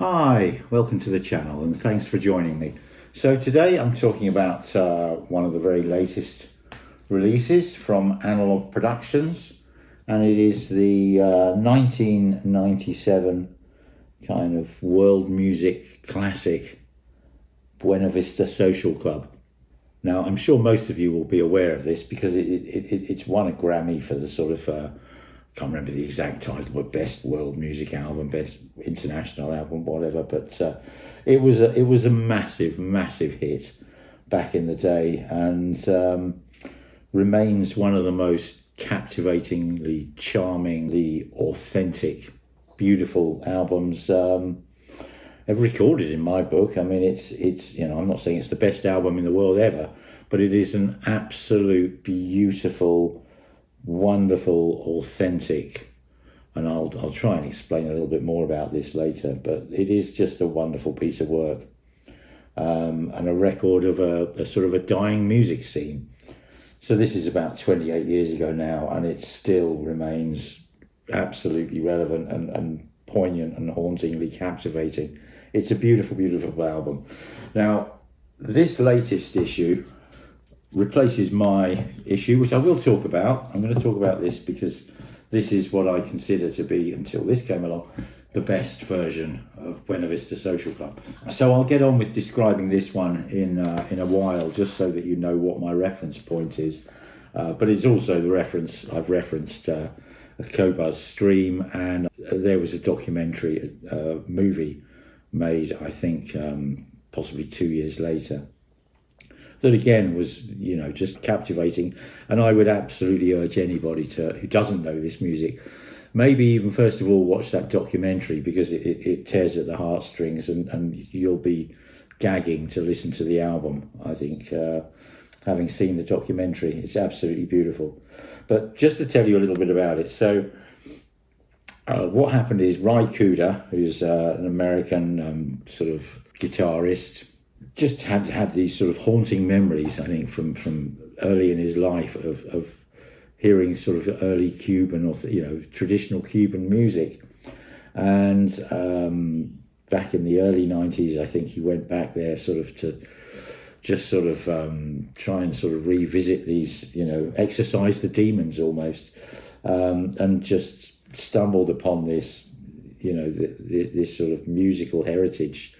Hi, welcome to the channel and thanks for joining me. So today I'm talking about one of the very latest releases from Analogue Productions, and it is the 1997 kind of world music classic Buena Vista Social Club. Now I'm sure most of you will be aware of this because it's won a Grammy for the sort of can't remember the exact title, but best world music album, best international album, whatever. But it was a massive hit back in the day, and remains one of the most captivatingly charmingly authentic, beautiful albums ever recorded in my book. I mean, it's I'm not saying it's the best album in the world ever, but it is an absolute beautiful, wonderful, authentic, and I'll try and explain a little bit more about this later, but it is just a wonderful piece of work, and a record of a sort of a dying music scene. So this is about 28 years ago now, and it still remains absolutely relevant and poignant and hauntingly captivating. It's a beautiful album. Now, this latest issue replaces my issue, which I will talk about. I'm going to talk about this because this is what I consider to be, until this came along, the best version of Buena Vista Social Club. So I'll get on with describing this one in a while, just so that you know what my reference point is. But it's also the reference, I've referenced a Qobuz stream, and there was a documentary movie made, I think, possibly 2 years later, that again was, just captivating. And I would absolutely urge anybody who doesn't know this music, maybe even first of all watch that documentary, because it tears at the heartstrings, and you'll be gagging to listen to the album. I think, having seen the documentary, it's absolutely beautiful. But just to tell you a little bit about it, so what happened is Ry Cooder, who's an American sort of guitarist, just had these sort of haunting memories, I think, from early in his life of hearing sort of early Cuban or traditional Cuban music. And back in the early 90s, I think he went back there sort of to just sort of try and sort of revisit these, exercise the demons almost, and just stumbled upon this, this sort of musical heritage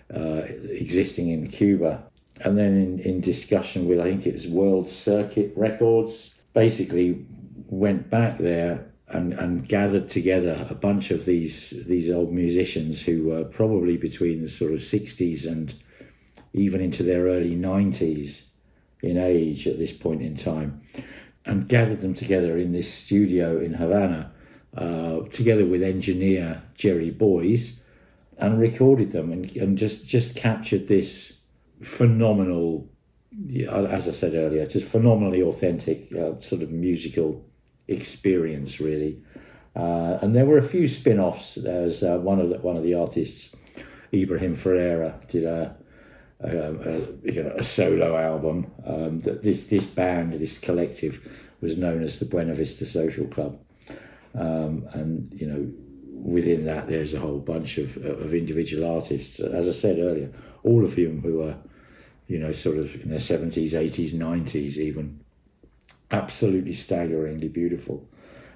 existing in Cuba. And then in discussion with, I think it was World Circuit Records, basically went back there and gathered together a bunch of these old musicians who were probably between the sort of 60s and even into their early 90s in age at this point in time, and gathered them together in this studio in Havana, together with engineer Jerry Boyes, and recorded them and just captured this phenomenal, as I said earlier, just phenomenally authentic sort of musical experience, really. And there were a few spin-offs. There's one of the artists, Ibrahim Ferreira, did a solo album. That this band, this collective, was known as the Buena Vista Social Club, and within that there's a whole bunch of individual artists, as I said earlier, all of whom who are sort of in their 70s, 80s, 90s even. Absolutely staggeringly beautiful.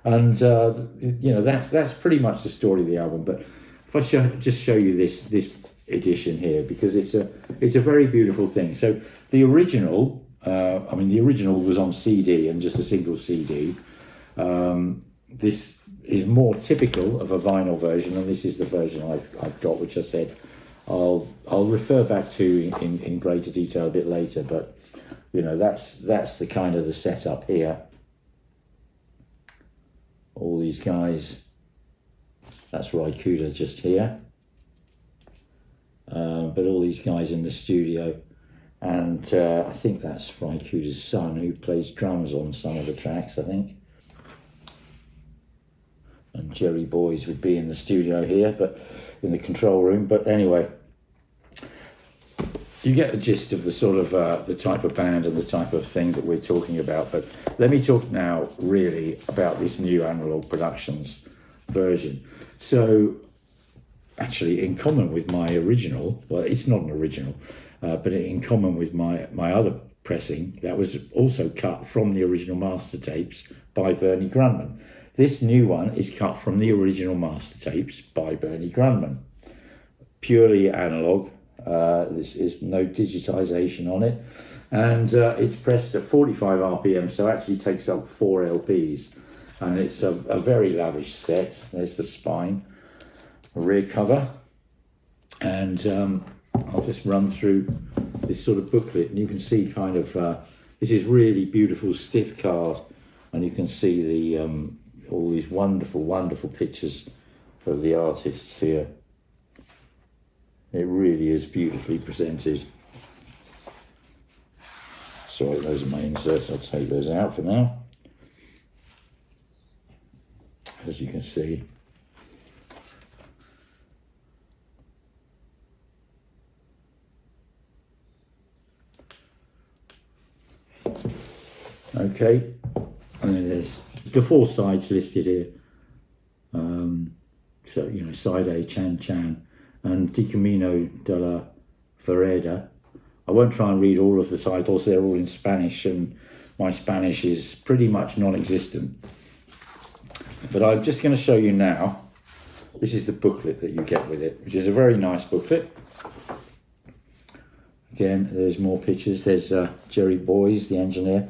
And that's pretty much the story of the album. But if I just show you this edition here, because it's a very beautiful thing. So the original was on CD and just a single CD. This is more typical of a vinyl version, and this is the version I've got, which I said I'll refer back to in greater detail a bit later. But that's the kind of the setup here. All these guys. That's Ry Cooder just here. But all these guys in the studio, and I think that's Ry Cooder's son, who plays drums on some of the tracks, I think. And Jerry Boyes would be in the studio here, but in the control room. But anyway, you get the gist of the sort of the type of band and the type of thing that we're talking about. But let me talk now really about this new Analogue Productions version. So actually in common with my original, well, it's not an original, but in common with my other pressing, that was also cut from the original master tapes by Bernie Grundman. This new one is cut from the original master tapes by Bernie Grundman. Purely analog. This is no digitization on it. And it's pressed at 45 RPM, so actually takes up 4 LPs. And it's a very lavish set. There's the spine, a rear cover. And I'll just run through this sort of booklet, and you can see kind of, this is really beautiful stiff card, and you can see the all these wonderful, wonderful pictures of the artists here. It really is beautifully presented. Sorry, those are my inserts. I'll take those out for now. As you can see. Okay, and then there's the 4 sides listed here. So, you know, side A, Chan Chan, and Di Camino de la Vereda. I won't try and read all of the titles, they're all in Spanish, and my Spanish is pretty much non-existent. But I'm just going to show you now, this is the booklet that you get with it, which is a very nice booklet. Again, there's more pictures. There's Jerry Boys, the engineer.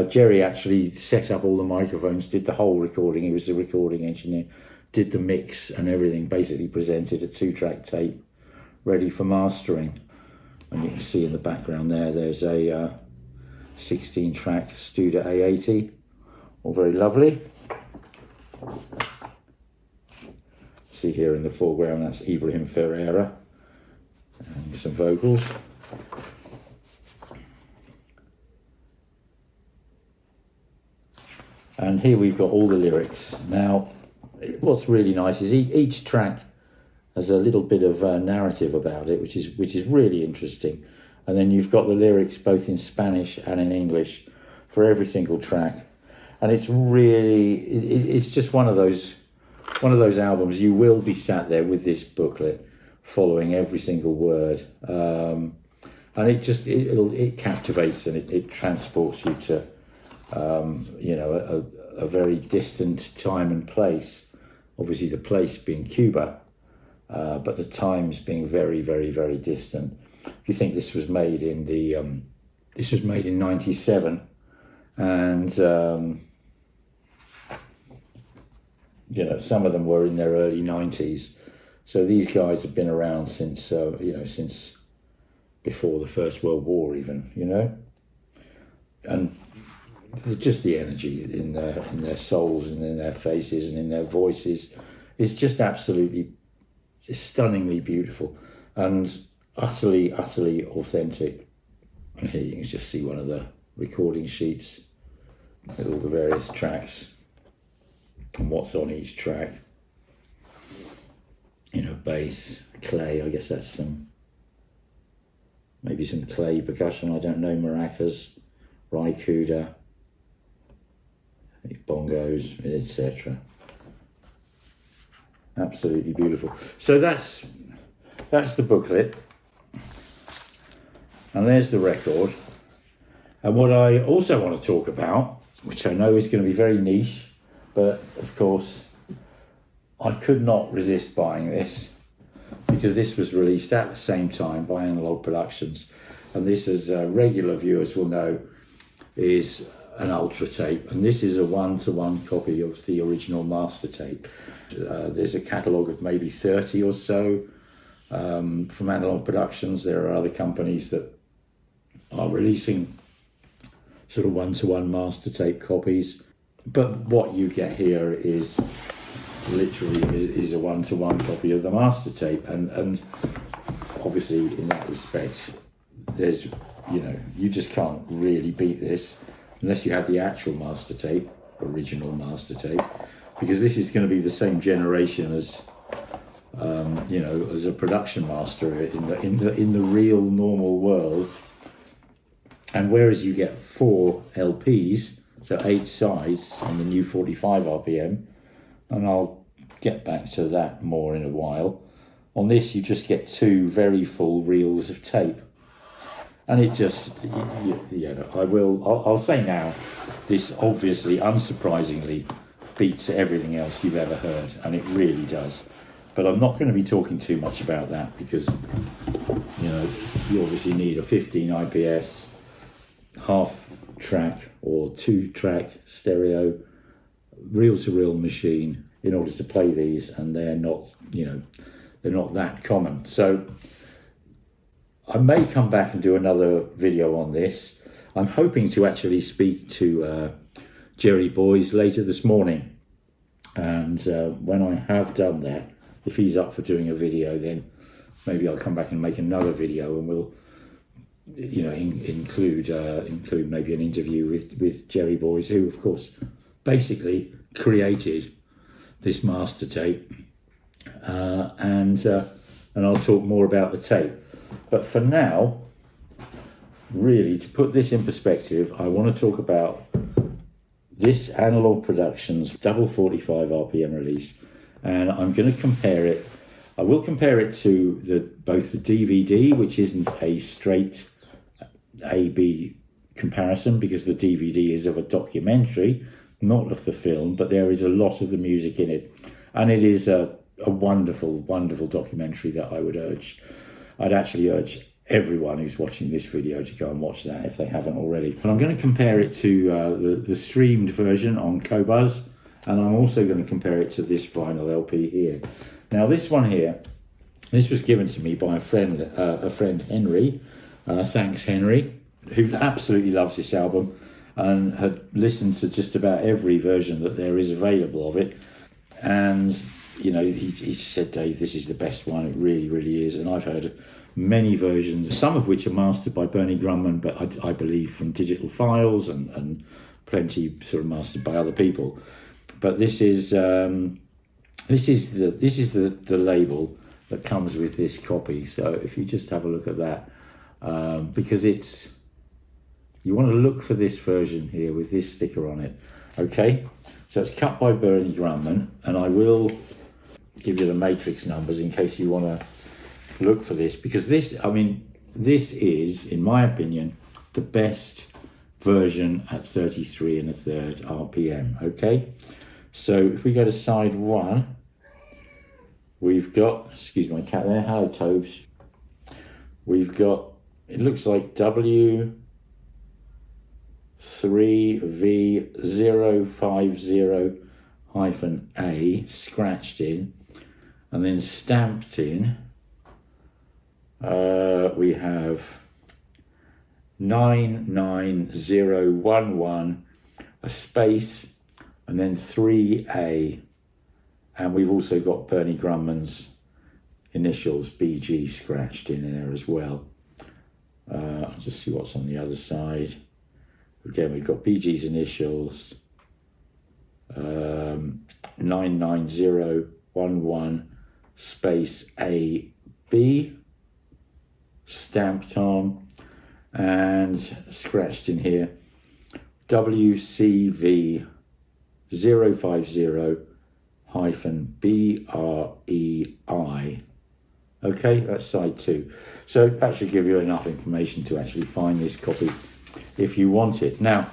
Jerry actually set up all the microphones, did the whole recording. He was the recording engineer, did the mix and everything, basically presented a 2-track tape ready for mastering. And you can see in the background there's a 16-track Studer A80, all very lovely. See here in the foreground, that's Ibrahim Ferreira, and some vocals. And here we've got all the lyrics. Now, what's really nice is each track has a little bit of narrative about it, which is really interesting. And then you've got the lyrics both in Spanish and in English for every single track. And it's really, it's just one of those albums. You will be sat there with this booklet, following every single word, and it captivates, and it transports you to a very distant time and place. Obviously, the place being Cuba, but the times being very, very, very distant. You think this was made in '97, and some of them were in their early 90s. So these guys have been around since since before the First World War, even, and just the energy in their souls and in their faces and in their voices is just absolutely stunningly beautiful and utterly authentic. And here you can just see one of the recording sheets with all the various tracks and what's on each track. Bass, clay, I guess that's maybe some clay percussion, I don't know, maracas, Ry Cooder, bongos, etc. Absolutely beautiful. So that's the booklet, and there's the record. And what I also want to talk about, which I know is going to be very niche, but of course I could not resist buying this, because this was released at the same time by Analogue Productions, and this, as regular viewers will know, is an ultra tape, and this is a 1-to-1 copy of the original master tape. There's a catalogue of maybe 30 or so from Analogue Productions. There are other companies that are releasing sort of 1-to-1 master tape copies, but what you get here is literally is a 1-to-1 copy of the master tape, and obviously in that respect there's you just can't really beat this unless you have the actual master tape, original master tape, because this is going to be the same generation as as a production master in the real normal world. And whereas you get 4 LPs, so 8 sides on the new 45 RPM, and I'll get back to that more in a while, On this, you just get 2 very full reels of tape. And it just, I'll say now, this obviously, unsurprisingly, beats everything else you've ever heard, and it really does. But I'm not going to be talking too much about that because, you obviously need a 15 IPS, half track or 2-track stereo, reel-to-reel machine in order to play these, and they're not that common. So I may come back and do another video on this. I'm hoping to actually speak to Jerry Boys later this morning, and when I have done that, if he's up for doing a video, then maybe I'll come back and make another video, and we'll include maybe an interview with Jerry Boys, who of course basically created this master tape, and I'll talk more about the tape. But for now, really, to put this in perspective, I want to talk about this Analogue Productions double 45 RPM release, and I'm going to compare it. I will compare it to both the DVD, which isn't a straight A-B comparison because the DVD is of a documentary, not of the film, but there is a lot of the music in it, and it is a wonderful, wonderful documentary that I'd actually urge everyone who's watching this video to go and watch that if they haven't already. And I'm going to compare it to the streamed version on Qobuz, and I'm also going to compare it to this vinyl LP here. Now this one here, this was given to me by a friend Henry. Thanks Henry, who absolutely loves this album and had listened to just about every version that there is available of it. And he said, Dave, this is the best one. It really, really is. And I've heard many versions, some of which are mastered by Bernie Grundman, but I believe from digital files, and plenty sort of mastered by other people. But this is the label that comes with this copy. So if you just have a look at that, because you want to look for this version here with this sticker on it. Okay, so it's cut by Bernie Grundman, and I will give you the matrix numbers in case you want to look for this, because this is, in my opinion, the best version at 33 1/3 RPM. Okay, so if we go to side 1, we've got, excuse my cat there, hello Qobuz. We've got, it looks like W3V050-A scratched in, and then stamped in. We have 99011, a space, and then 3A, and we've also got Bernie Grundman's initials, BG, scratched in there as well. I'll just see what's on the other side. Again, we've got BG's initials, 99011, space AB, stamped on, and scratched in here, WCV050-BREI. Okay, that's side 2. So that should give you enough information to actually find this copy if you want it. Now,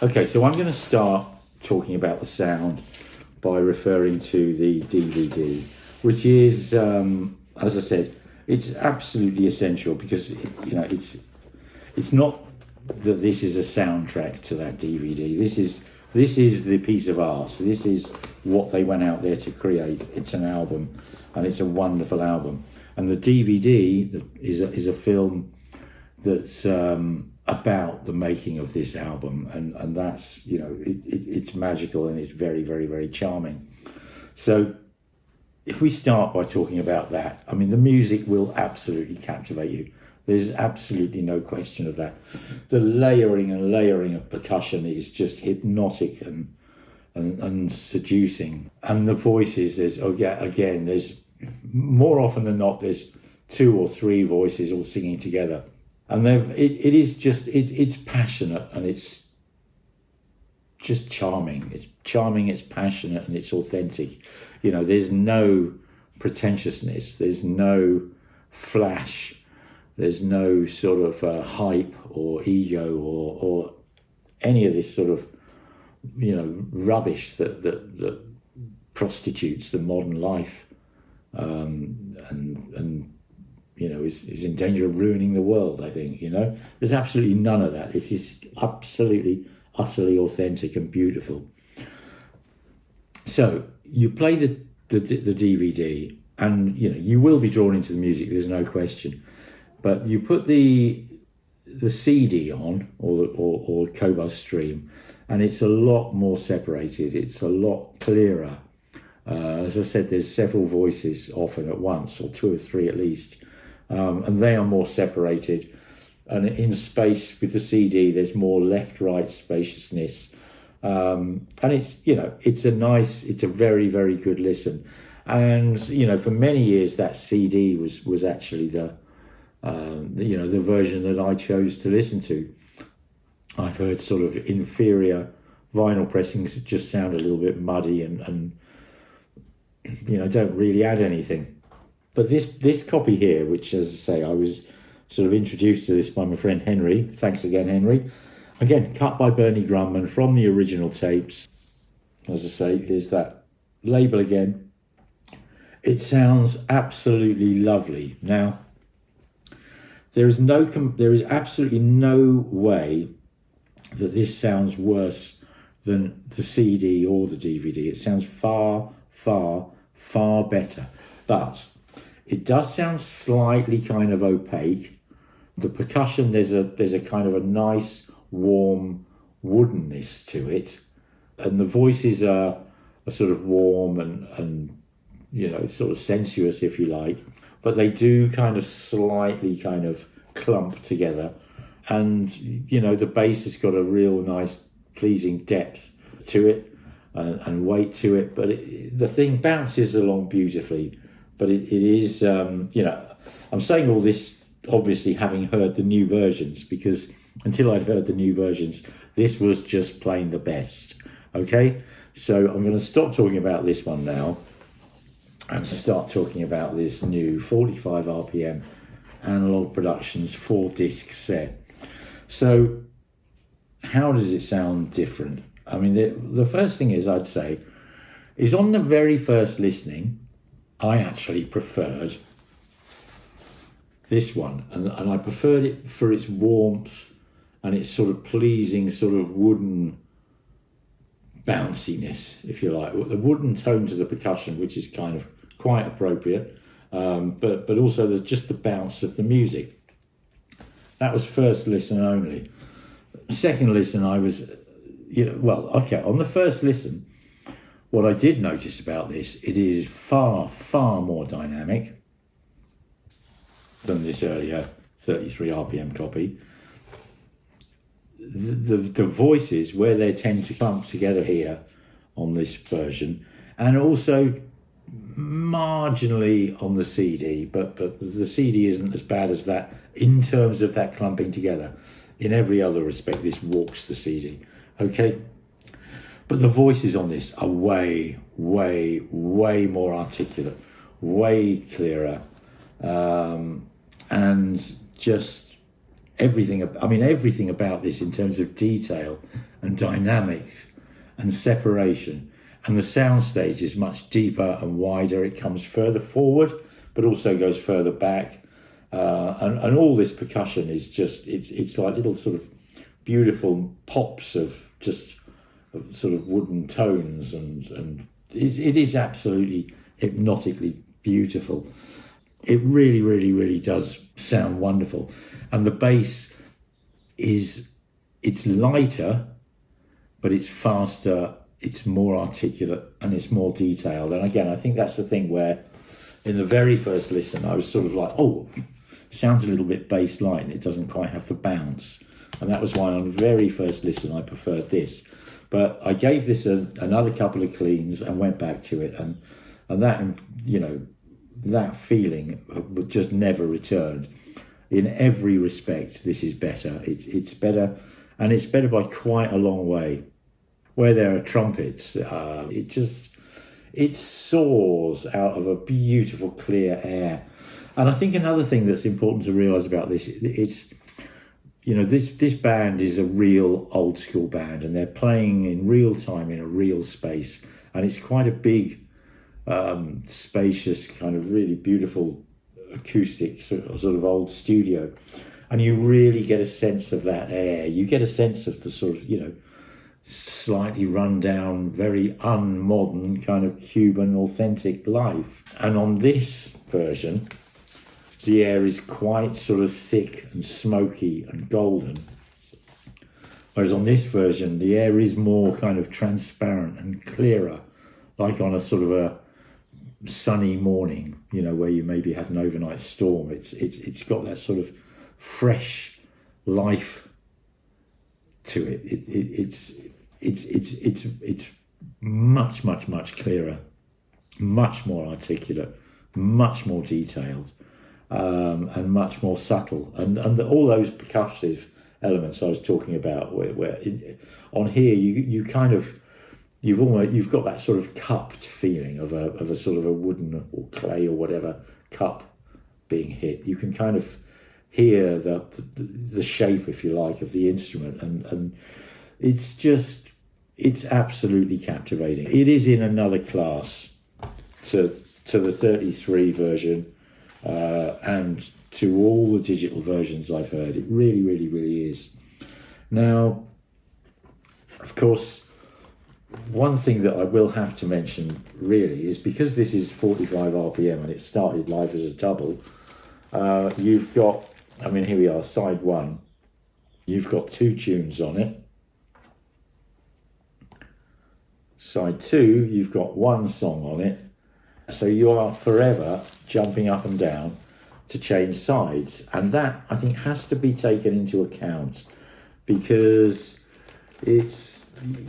okay, so I'm going to start talking about the sound by referring to the DVD, which is, as I said, it's absolutely essential because it's not that this is a soundtrack to that DVD. This is the piece of art. So this is what they went out there to create. It's an album, and it's a wonderful album. And the DVD is a film that's about the making of this album, and that's, it's magical, and it's very, very, very charming. So if we start by talking about that, I mean, the music will absolutely captivate you. There's absolutely no question of that. The layering of percussion is just hypnotic and seducing. And the voices, there's more often than not, there's 2 or 3 voices all singing together. And it's passionate, and it's just charming. It's charming, it's passionate, and it's authentic. There's no pretentiousness. There's no flash. There's no sort of hype or ego or any of this sort of, rubbish that prostitutes the modern life, and is in danger of ruining the world. I think there's absolutely none of that. It is absolutely, utterly authentic and beautiful. So you play the DVD, and you will be drawn into the music. There's no question. But you put the CD on, or Qobuz stream, and it's a lot more separated. It's a lot clearer. As I said, there's several voices often at once, or two or three at least, and they are more separated. And in space with the CD, there's more left-right spaciousness, and it's a very, very good listen. And for many years that CD was actually the version that I chose to listen to. I've heard sort of inferior vinyl pressings that just sound a little bit muddy and don't really add anything. But this copy here, which, as I say, I was sort of introduced to this by my friend Henry. Thanks again, Henry. Again, cut by Bernie Grundman from the original tapes. As I say, here's that label again. It sounds absolutely lovely. Now, there is absolutely no way that this sounds worse than the CD or the DVD. It sounds far, far, far better. But it does sound slightly kind of opaque. The percussion, there's a kind of a nice, warm woodenness to it. And the voices are sort of warm and sort of sensuous, if you like. But they do kind of slightly kind of clump together. And, the bass has got a real nice, pleasing depth to it and weight to it. But the thing bounces along beautifully. But it is, I'm saying all this, obviously, having heard the new versions, because until I'd heard the new versions, this was just plain the best. Okay? So I'm going to stop talking about this one now and start talking about this new 45 RPM Analogue Productions 4-disc set. So how does it sound different? I mean, the first thing I'd say is on the very first listening, I actually preferred this one, and I preferred it for its warmth and its sort of pleasing sort of wooden bounciness, if you like, the wooden tones of the percussion, which is kind of quite appropriate, but also just the bounce of the music. That was first listen only. Second listen, I was, on the first listen, what I did notice about this, it is far, far more dynamic than this earlier 33 RPM copy. The voices, where they tend to clump together here on this version, and also marginally on the CD, but the CD isn't as bad as that in terms of that clumping together. In every other respect, this walks the CD, okay? But the voices on this are way, way, way more articulate, way clearer, and just everything about this in terms of detail and dynamics and separation. And the soundstage is much deeper and wider. It comes further forward, but also goes further back. And all this percussion is just, it's like little sort of beautiful pops of just sort of wooden tones. And it is absolutely hypnotically beautiful. It really, really, really does sound wonderful. And the bass it's lighter, but it's faster, it's more articulate, and it's more detailed. And again, I think that's the thing where in the very first listen, I was sort of like, oh, it sounds a little bit bass line. It doesn't quite have the bounce. And that was why on the very first listen, I preferred this. But I gave this another couple of cleans and went back to it. And that, that feeling just never returned. In every respect, this is better. It's better, and it's better by quite a long way. Where there are trumpets, it it soars out of a beautiful clear air. And I think another thing that's important to realise about this, it's, you know, this band is a real old school band, and they're playing in real time in a real space, and it's quite a big, spacious, kind of really beautiful acoustic sort of old studio, and you really get a sense of that air. You get a sense of the sort of, you know, slightly run down, very unmodern kind of Cuban authentic life. And on this version, the air is quite sort of thick and smoky and golden. Whereas on this version, the air is more kind of transparent and clearer, like on a sort of a sunny morning, you know, where you maybe had an overnight storm. It's got that sort of fresh life to it. It's much clearer, much more articulate, much more detailed, and much more subtle, and all those percussive elements I was talking about, where on here you kind of you've got that sort of cupped feeling of a sort of a wooden or clay or whatever cup being hit. You can kind of hear the shape, if you like, of the instrument, and it's absolutely captivating. It is in another class to the 33 version, and to all the digital versions I've heard. It really is. Now, of course, one thing that I will have to mention really is, because this is 45 RPM and it started live as a double, you've got, I mean, here we are, side one. You've got 2 tunes on it. Side 2, you've got 1 song on it. So you are forever jumping up and down to change sides. And that, I think, has to be taken into account, because it's,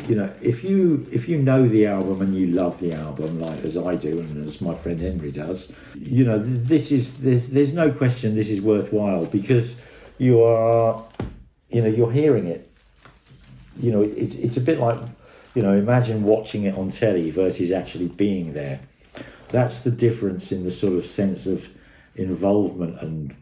you know, if you know the album and you love the album, like as I do and as my friend Henry does, you know, there's no question this is worthwhile, because you are, you know, you're hearing it. You know, it's a bit like, you know, imagine watching it on telly versus actually being there. That's the difference in the sort of sense of involvement and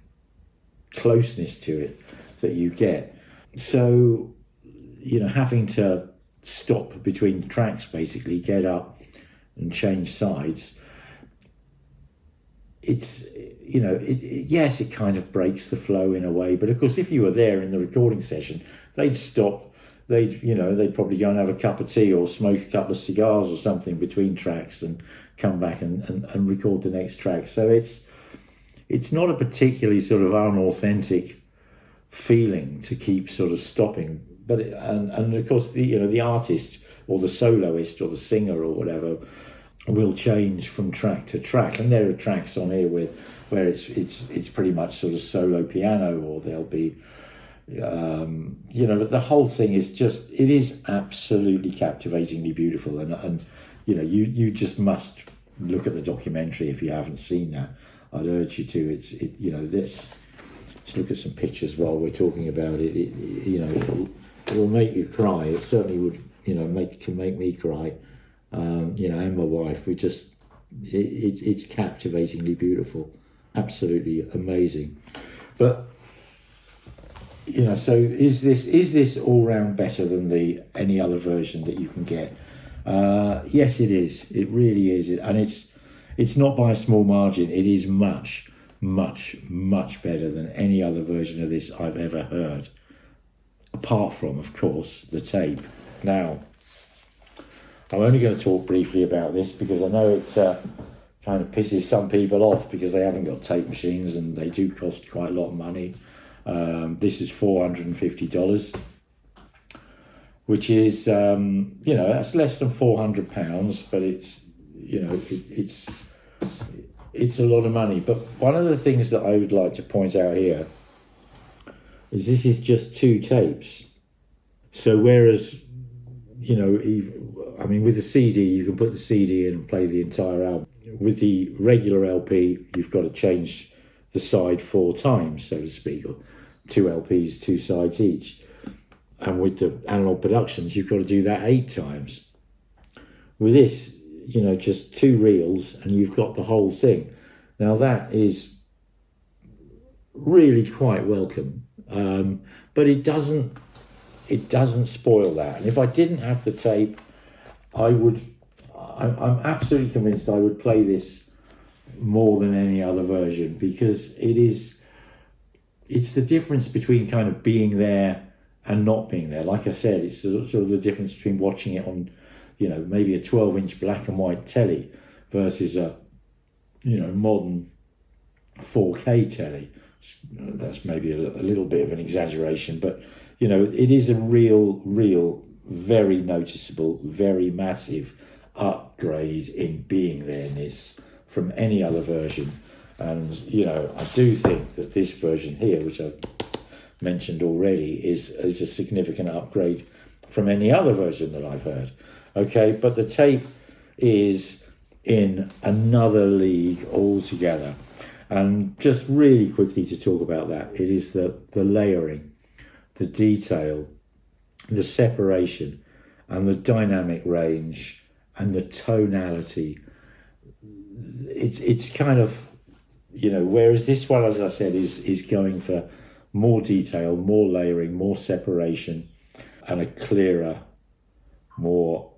closeness to it that you get. So, you know, having to stop between tracks, basically get up and change sides, it's, you know, yes, it kind of breaks the flow in a way, but of course if you were there in the recording session, they'd stop, they'd probably go and have a cup of tea or smoke a couple of cigars or something between tracks and come back and record the next track. So it's not a particularly sort of unauthentic feeling to keep sort of stopping, but and of course the artist or the soloist or the singer or whatever will change from track to track, and there are tracks on here where it's pretty much sort of solo piano, or there'll be you know, but the whole thing is just, it is absolutely captivatingly beautiful, and you know, you just must look at the documentary if you haven't seen that. I'd urge you to. You know, let's look at some pictures while we're talking about it. You know, it'll make you cry. It certainly would, you know, can make me cry. You know, and my wife. It's captivatingly beautiful, absolutely amazing. But you know, so is this all round better than any other version that you can get? Yes, it is. It really is, and it's not by a small margin. It is much better than any other version of this I've ever heard, apart from, of course, the tape. Now, I'm only going to talk briefly about this because I know it kind of pisses some people off because they haven't got tape machines, and they do cost quite a lot of money. This is $450, which is, you know, that's less than £400, but it's, you know, it's a lot of money. But one of the things that I would like to point out here is this is just 2 tapes. So whereas, you know, I mean, with the CD, you can put the CD in and play the entire album. With the regular LP, you've got to change the side 4 times, so to speak, or 2 LPs, 2 sides each. And with the Analogue Productions, you've got to do that 8 times. With this, just 2 reels and you've got the whole thing. Now that is really quite welcome, but it doesn't spoil that. And if I didn't have the tape, I'm absolutely convinced I would play this more than any other version, because it's the difference between kind of being there and not being there. Like I said, it's sort of the difference between watching it on, maybe a 12-inch black and white telly versus a, modern 4K telly. That's maybe a little bit of an exaggeration, but, it is a real, very noticeable, very massive upgrade in being there-ness from any other version. And, I do think that this version here, which I've mentioned already, is a significant upgrade from any other version that I've heard. Okay, but the tape is in another league altogether. And just really quickly to talk about that, it is the layering, the detail, the separation, and the dynamic range, and the tonality. It's kind of, whereas this one, as I said, is going for more detail, more layering, more separation, and a clearer, more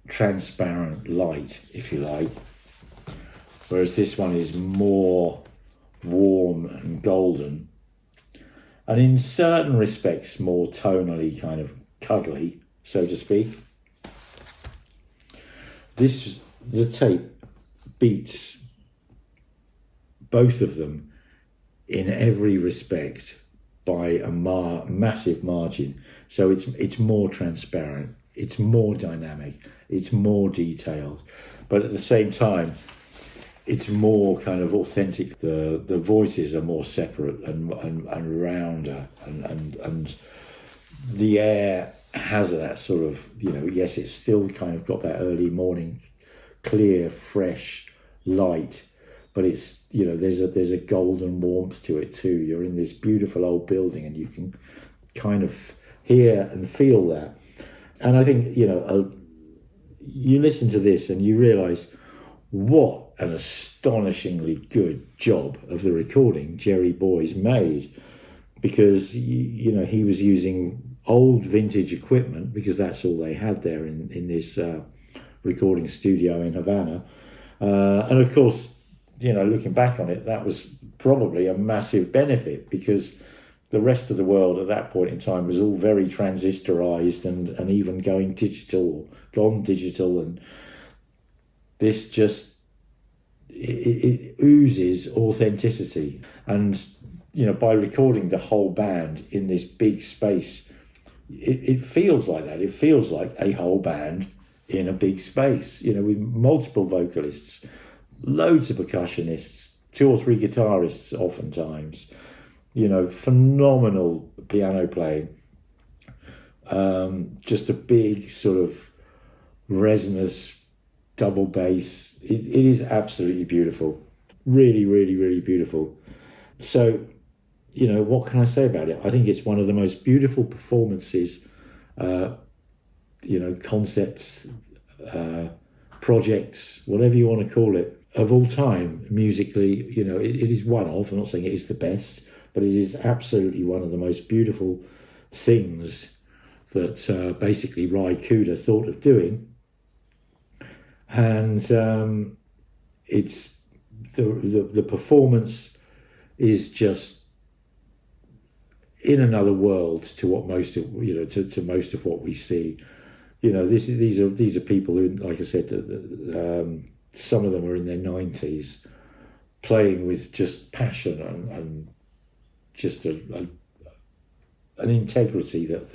transparent light, if you like. Whereas this one is more warm and golden, and in certain respects more tonally kind of cuddly, so to speak. The tape beats both of them in every respect by a massive margin. So it's more transparent, it's more dynamic, it's more detailed, but at the same time, it's more kind of authentic. The voices are more separate and rounder, and the air has that sort of, yes, it's still kind of got that early morning, clear, fresh light, but it's, there's a golden warmth to it too. You're in this beautiful old building and you can kind of hear and feel that. And I think, you listen to this and you realise what an astonishingly good job of the recording Jerry Boyes made, because, he was using old vintage equipment, because that's all they had there in this recording studio in Havana. And of course, looking back on it, that was probably a massive benefit, because the rest of the world at that point in time was all very transistorized and even gone digital, and this just, it oozes authenticity. And, by recording the whole band in this big space, it feels like that. It feels like a whole band in a big space, with multiple vocalists, loads of percussionists, 2 or 3 guitarists oftentimes, phenomenal piano playing, just a big sort of resonance double bass. It is absolutely beautiful, really, really, really beautiful. So, what can I say about it? I think it's one of the most beautiful performances, concepts, projects, whatever you want to call it, of all time musically. It is one of, I'm not saying it is the best, but it is absolutely one of the most beautiful things that basically Ry Cooder thought of doing. And it's the performance is just in another world to what most of to most of what we see. These are people who, like I said, some of them are in their 90s, playing with just passion and just an integrity that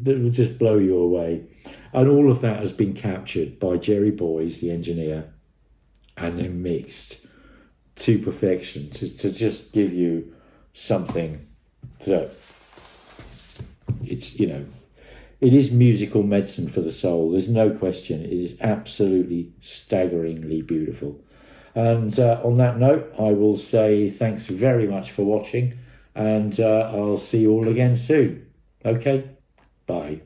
will just blow you away. And all of that has been captured by Jerry Boyes, the engineer, and then mixed to perfection to just give you something that it is musical medicine for the soul. There's no question. It is absolutely staggeringly beautiful. And on that note, I will say thanks very much for watching, and I'll see you all again soon. Okay, bye.